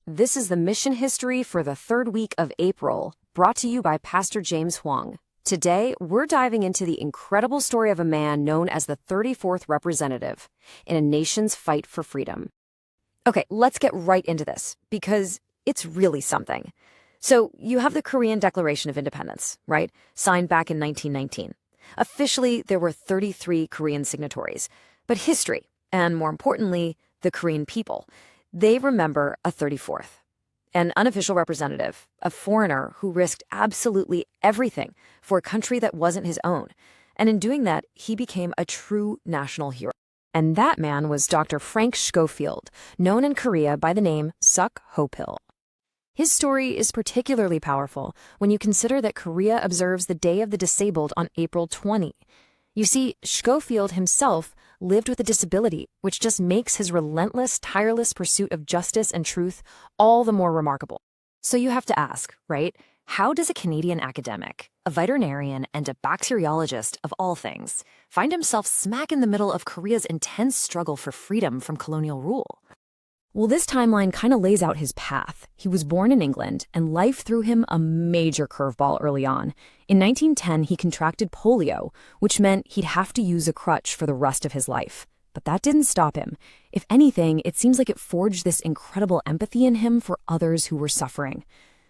This is the mission history for the third week of April, brought to you by Pastor James Huang. Today, we're diving into the incredible story of a man known as the 34th representative in a nation's fight for freedom. Okay, let's get right into this, because it's really something. So, you have the Korean Declaration of Independence, right? Signed back in 1919. Officially, there were 33 Korean signatories. But history, and more importantly, the Korean people, they remember a 34th. An unofficial representative, a foreigner who risked absolutely everything for a country that wasn't his own. And in doing that, he became a true national hero. And that man was Dr. Frank Schofield, known in Korea by the name Suk Ho-pil. His story is particularly powerful when you consider that Korea observes the Day of the Disabled on April 20. You see, Schofield himself lived with a disability, which just makes his relentless, tireless pursuit of justice and truth all the more remarkable. So you have to ask, right? How does a Canadian academic, a veterinarian, and a bacteriologist of all things, find himself smack in the middle of Korea's intense struggle for freedom from colonial rule? Well, this timeline kind of lays out his path. He was born in England, and life threw him a major curveball early on. In 1910, he contracted polio, which meant he'd have to use a crutch for the rest of his life. But that didn't stop him. If anything, it seems like it forged this incredible empathy in him for others who were suffering.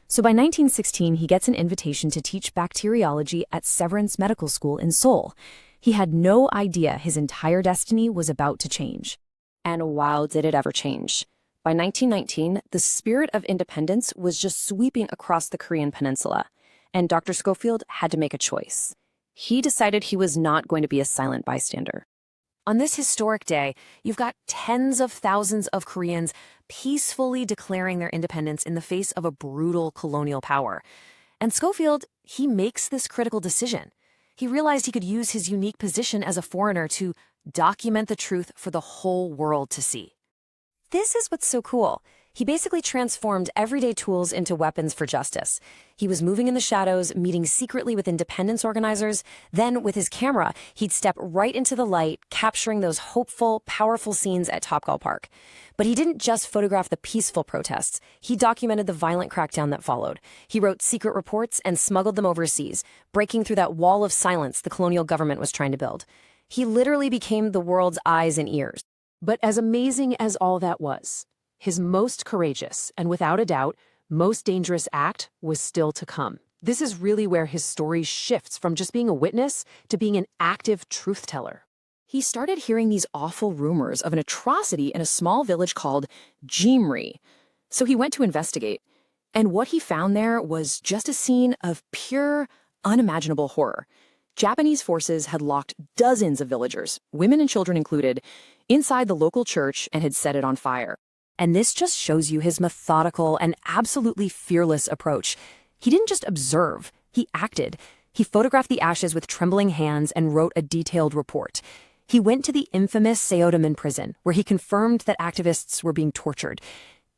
So by 1916, he gets an invitation to teach bacteriology at Severance Medical School in Seoul. He had no idea his entire destiny was about to change. And wow, did it ever change. By 1919, the spirit of independence was just sweeping across the Korean peninsula, and Dr. Schofield had to make a choice. He decided he was not going to be a silent bystander. On this historic day, you've got tens of thousands of Koreans peacefully declaring their independence in the face of a brutal colonial power. And Schofield, he makes this critical decision. He realized he could use his unique position as a foreigner to document the truth for the whole world to see. This is what's so cool. He basically transformed everyday tools into weapons for justice. He was moving in the shadows, meeting secretly with independence organizers. Then, with his camera, he'd step right into the light, capturing those hopeful, powerful scenes at Topgall Park. But he didn't just photograph the peaceful protests. He documented the violent crackdown that followed. He wrote secret reports and smuggled them overseas, breaking through that wall of silence the colonial government was trying to build. He literally became the world's eyes and ears. But as amazing as all that was, his most courageous and without a doubt, most dangerous act was still to come. This is really where his story shifts from just being a witness to being an active truth teller. He started hearing these awful rumors of an atrocity in a small village called Jimri. So he went to investigate. And what he found there was just a scene of pure, unimaginable horror. Japanese forces had locked dozens of villagers, women and children included, inside the local church and had set it on fire. And this just shows you his methodical and absolutely fearless approach. He didn't just observe, he acted. He photographed the ashes with trembling hands and wrote a detailed report. He went to the infamous Seodaman prison, where he confirmed that activists were being tortured.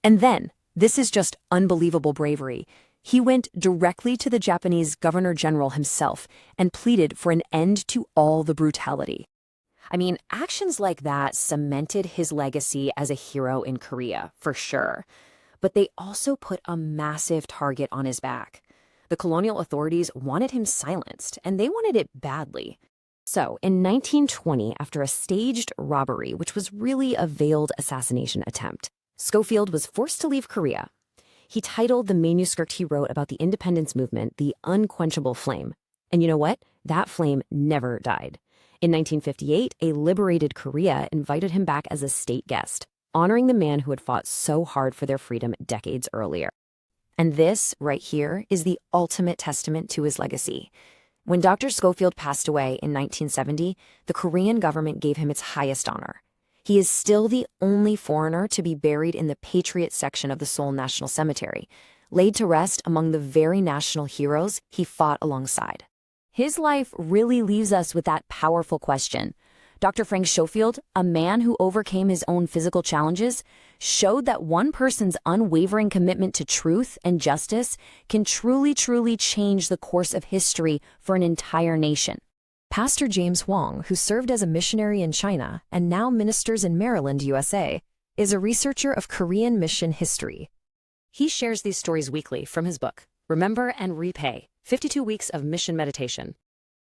And then, this is just unbelievable bravery, he went directly to the Japanese Governor General himself and pleaded for an end to all the brutality. I mean, actions like that cemented his legacy as a hero in Korea, for sure. But they also put a massive target on his back. The colonial authorities wanted him silenced, and they wanted it badly. So, in 1920, after a staged robbery, which was really a veiled assassination attempt, Schofield was forced to leave Korea. He titled the manuscript he wrote about the independence movement The Unquenchable Flame. And you know what? That flame never died. In 1958, a liberated Korea invited him back as a state guest, honoring the man who had fought so hard for their freedom decades earlier. And this, right here, is the ultimate testament to his legacy. When Dr. Schofield passed away in 1970, the Korean government gave him its highest honor. He is still the only foreigner to be buried in the Patriot section of the Seoul National Cemetery, laid to rest among the very national heroes he fought alongside. His life really leaves us with that powerful question. Dr. Frank Schofield, a man who overcame his own physical challenges, showed that one person's unwavering commitment to truth and justice can truly, truly change the course of history for an entire nation. Pastor James Huang, who served as a missionary in China and now ministers in Maryland, USA, is a researcher of Korean mission history. He shares these stories weekly from his book, Remember and Repay: 52 Weeks of Mission Meditation.